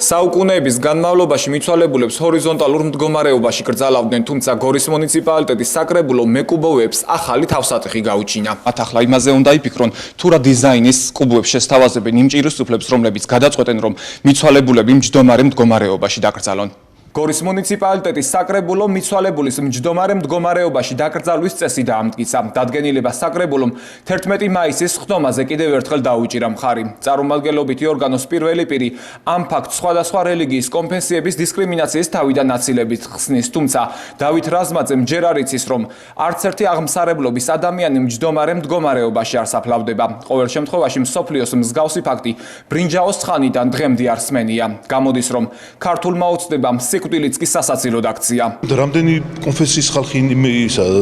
საუკუნეების განმავლობაში მიცვალებულებს ჰორიზონტალურ მდგომარეობაში კრძალავდნენ, თუმცა გორის მუნიციპალიტეტის საკრებულო მეკუბოებს ახალი თავსატეხი გაუჩინა. მათ ახლა იმაზე უნდა იფიქრონ, თუ რა დიზაინის კუბოებს შესთავაზებენ იმ ჭირისუფლებს, რომლებიც გადაწყვეტენ, რომ მიცვალებულები მჯდომარე მდგომარეობაში დაკრძალონ. გორის მუნიციპალიტეტის საკრებულო მიცვალებულის მჯდომარე მდგომარეობაში დაკრძალვის წესი დაამტკიცა. დადგენილება საკრებულომ 11 მაისის ხდომაზე კიდევ ერთხელ დაუჭირა მხარი. წარმომადგენლობითი ორგანოს პირველი პირი ამ ფაქტს სხვადასხვა რელიგიის კონფესიების დისკრიმინაციის თავიდან აცილებით ხსნის, თუმცა დავით რაზმაძემ ჯერ არ იცის, რომ არც ერთი აღმსარებლობის ადამიანი მჯდომარე მდგომარეობაში არ საფლავდება. ყოველ შემთხვევაში მსოფლიოს მსგავსი ფაქტი ბრინჯაოს ხანიდან დღემდე არ სმენია. გამოდის, რომ ქართულმა ოცნებამ სიკვდილიც კი სასაცილოდ აქცია. რამდენი კონფესიის ხალხი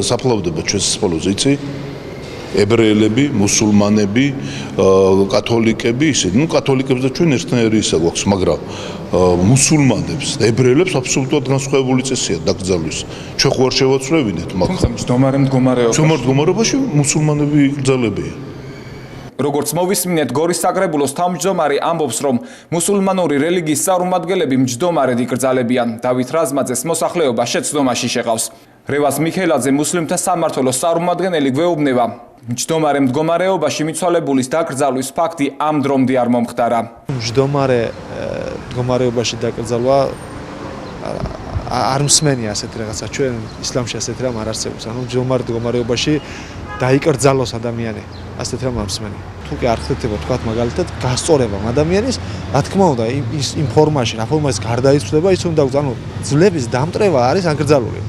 საფლავდება ჩვენს სკოლაზე, იცი? ებრაელები, მუსულმანები, კათოლიკები, ისე. კათოლიკებს და ჩვენ ერთნაირი ისა გვაქვს, მაგრამ მუსულმანებს, ებრაელებს აბსოლუტურად განსხვავებული წესია დაკრძალვის. ჩვენ ხო არ შევაცვლევინეთ, მაგრამ მჯდომარე მდგომარეობაში მუსულმანები იკრძალებიან. როგორც მოვისმინეთ, გორის საკრებულოს თავმჯდომარე ამბობს, რომ მუსულმანური რელიგიის წარმომადგენლები მჯდომარედ იკრძალებიან. დავით რაზმაძეს მოსახლეობა შეცდომაში შეყავს. რევაზ მიხელაძე, მუსლიმთა სამმართველოს წარმომადგენელი, გვეუბნება, მჯდომარე მდგომარეობაში მიცვალებულის დაკრძალვის ფაქტი ამ დრომდე არ მომხდარა. მჯდომარე მდგომარეობაში დაკრძალვა არ მსმენია ასეთი რაღაცა. ჩვენ ისლამში ასეთი რამ არ არსებობს. ანუ მჯდომარე მდგომარეობაში დაიკრძალოს ადამიანი. ასეთ რამ არ მსმენია. თუ კი არ ხდება თქვათ მაგალითად გასწორებამ ადამიანის, რა თქმა უნდა იმ ფორმაში, რა ფორმაში გარდაიცვლება, ის უნდა ანუ ძლების დამტრევა არის აკრძალული.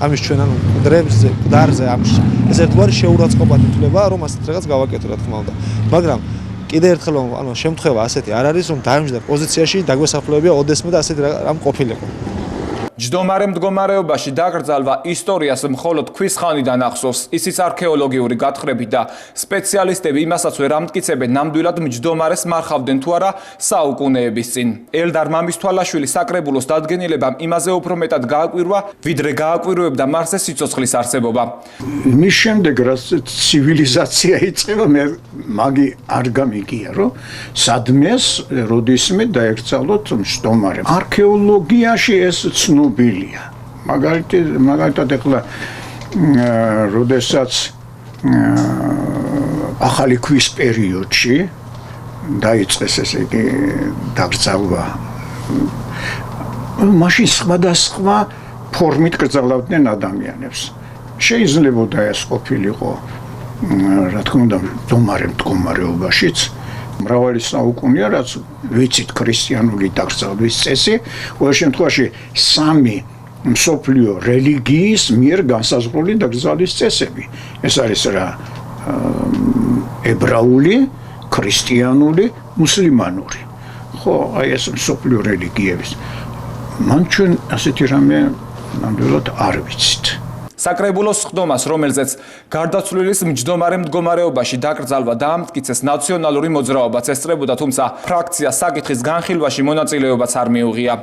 ამის ჩვენ ანუ მკვდარზე ამის ეს ერთგვარი შეურაცხყოფად ითვლება, რომ ასეთ რაღაც გავაკეთო, რა თქმა უნდა. მაგრამ კიდე ერთხელ ანუ შემთხვევა ასეთი არ არის, რომ დაიმსჯდა პოზიციაში დაგვესაფლავებია ოდესმე და ასეთი რამ ყოფილიყო. მჯდომარე მდგომარეობაში დაკრძალვა ისტორიას მხოლოდ ქვის ხანიდან ახსოვს. ისიც არქეოლოგიური გათხრებით და სპეციალისტები იმასაც ვერ ამტკიცებენ, ნამდვილად მჯდომარეს მარხავდნენ თუ არა საუკუნეების წინ. ელდარ მამისთვალაშვილი საკრებულოს დადგენილებამ იმაზე უფრო მეტად გააკვირვა, ვიდრე გააკვირვებდა მარსზე სიცოცხლის არსებობა. მის შემდეგ რაც ცივილიზაცია იწყება, მე მაგი არ გამიგია, რომ სადმეს როდისმე დაეკრძალოთ მჯდომარე. არქეოლოგიაში ეს ცნობილია. მაგალითად ეხლა როდესაც ახალი ქვის პერიოდში დაიწყეს ესე იგი დაკრძალვა, მაშინ სხვადასხვა ფორმით კრძალავდნენ ადამიანებს. შეიძლებოდა ეს ყოფილიყო, რა თქმა უნდა, მჯდომარე მდგომარეობაშიც. მრავალი საუკუნეა, რაც ვიცით ქრისტიანული დაკრძალვის წესი, ყოველ შემთხვევაში სამი მსოფლიო რელიგიის მიერ განსაზღვრული დაკრძალვის წესები. ეს არის რა ებრაული, ქრისტიანული, მუსლიმანური. ხო, აი ეს მსოფლიო რელიგიების. მან ჩვენ ასეთი რამე ნამდვილად არ ვიცით. საკრებულოს ხდომას, რომელზეც გარდაცვლილის მჯდომარე მდგომარეობაში დაკრძალვა დაამტკიცეს ნაციონალური მოძრაობაც ესწრებოდა, თუმცა ფრაქცია საკითხის განხილვაში მონაწილეობაც არ მიუღია.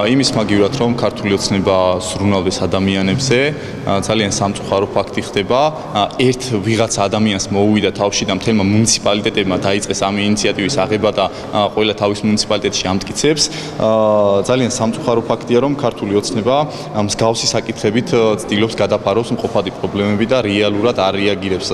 იმის მაგივრად, რომ ქართული ოცნება ზრუნავდეს ადამიანებზე, ძალიან სამწუხარო ფაქტი ხდება. ერთ ვიღაცა ადამიანს მოუვიდა თავში და მთელმა მუნიციპალიტეტებმა დაიწყეს ამ ინიციატივის აღება და ყველა თავის მუნიციპალიტეტში ამტკიცებს. ძალიან სამწუხარო ფაქტია, რომ ქართული ოცნება მსგავსი საკითხებით ცდილობს გადაფაროს მყოფადი პრობლემები და რეალურად არ რეაგირებს.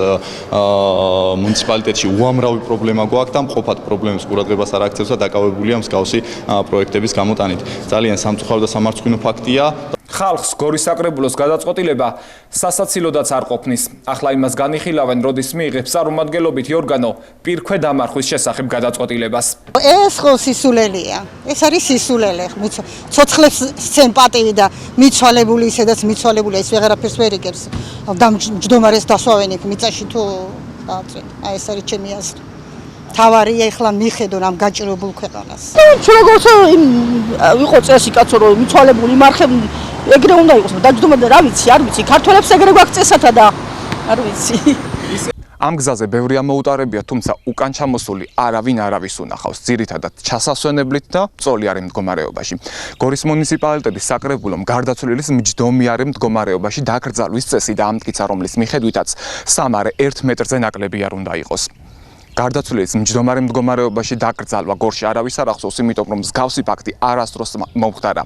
მუნიციპალიტეტში უამრავი პრობლემა გვაქვს და მყოფად პრობლემებს ყურადღებას არ აქცევს და დაკავებულია მსგავსი პროექტების გამოტანით. ძალიან სამწუხარო და სამარცხვინო ფაქტია. ხალხს გორის საკრებულოს გადაწყვეტილება სასაცილოდაც არ ყოფნის. ახლა იმას განიხილავენ, როდის მიიღებს წარმომადგენლობითი ორგანო პირქვე დამარხვის შესახებ გადაწყვეტილებას. ეს ხო სისულელეა. ეს არის სისულელე. ცოცხლებს სცენ პატივი და მიცვალებული ისედაც მიცვალებული ეს ვეღარაფერს ვერ იგებს. და მჯდომარეს დასვავენ იქ მიწაში თუ დააწვენ. აი ეს არის ჩემი აზრი. თავარია ეხლა მიხედონ ამ გაჭირებულ ქვეყანას. ჩვენ როგორც იყო წესი კაცო რომ მიცვალებული მარხებ ეგრე უნდა იყოს დაჯდომა და რა ვიცი, არ ვიცი, ქართველებს ეგრე გვაქვს წესათა და არ ვიცი. ამ გზაზე ბევრი ამოუტარებია, თუმცა უკან ჩამოსული არავინ არავის უნახავს, ძირითადად ჩასასვენებლით და წოლიარე მდგომარეობაში. გორის მუნიციპალიტეტის საკრებულომ გარდაცვლილის მჯდომარე მდგომარეობაში დაკრძალვის წესი დაამტკიცა, რომლის მიხედვითაც სამარე 1 მეტრზე ნაკლები არ უნდა იყოს. გარდაცვლილის მჯდომარე მდგომარეობაში დაკრძალვა გორში არავის არ ახსოვს, იმიტომ რომ მსგავსი ფაქტი არასდროს მომხდარა.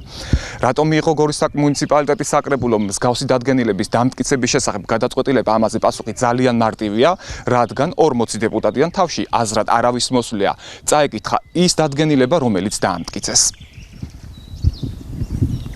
რატომ მიიღო გორის მუნიციპალიტეტის საკრებულო მსგავსი დადგენილების დამტკიცების შესახებ გადაწყვეტილება, ამაზე პასუხი ძალიან მარტივია, რადგან 40 დეპუტატიან თავში აზრად არავის მოსვლია. წაეკითხა ის დადგენილება, რომელიც დაამტკიცეს.